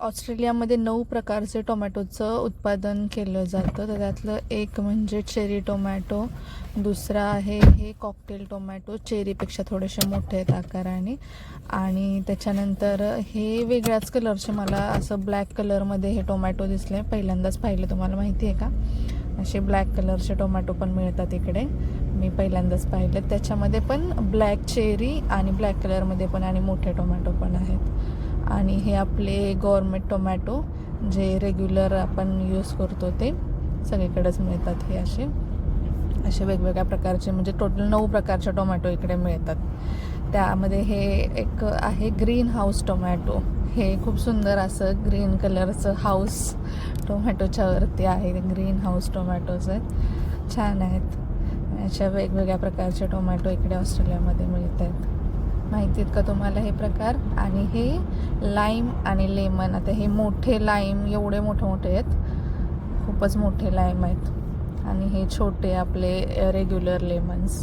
ऑस्ट्रेलियामध्ये 9 प्रकारचे टोमॅटोचं उत्पादन केलं जातं. तर त्यातलं एक म्हणजे चेरी टोमॅटो, दुसरा आहे हे कॉकटेल टोमॅटो, चेरीपेक्षा थोडेसे मोठे आहेत आकाराने. आणि त्याच्यानंतर हे वेगळ्याच कलरचे, मला असं ब्लॅक कलरमध्ये हे टोमॅटो दिसले, पहिल्यांदाच पाहिले. तुम्हाला माहिती आहे का, असे ब्लॅक कलरचे टोमॅटो पण मिळतात इकडे, मी पहिल्यांदाच पाहिले. त्याच्यामध्ये पण ब्लॅक चेरी आणि ब्लॅक कलरमध्ये पण आणि मोठे टोमॅटो पण आहेत. आणि हे आपले गव्हर्मेंट टोमॅटो जे रेग्युलर आपण यूज करतो ते सगळीकडेच मिळतात. हे असे वेगवेगळ्या प्रकारचे, म्हणजे टोटल 9 प्रकारचे टोमॅटो इकडे मिळतात. त्यामध्ये हे एक आहे ग्रीन हाऊस टोमॅटो. हे खूप सुंदर असं ग्रीन कलरचं हाऊस टोमॅटोच्या वरती आहे. ग्रीन हाऊस टोमॅटोज आहेत, छान आहेत. अशा वेगवेगळ्या प्रकारचे टोमॅटो इकडे ऑस्ट्रेलियामध्ये मिळत आहेत. माहिती आहेत का तुम्हाला हे प्रकार? आणि हे लाईम आणि लेमन. आता हे मोठे लाईम एवढे मोठे मोठे आहेत, खूपच मोठे लाईम आहेत. आणि हे छोटे आपले रेग्युलर लेमन्स.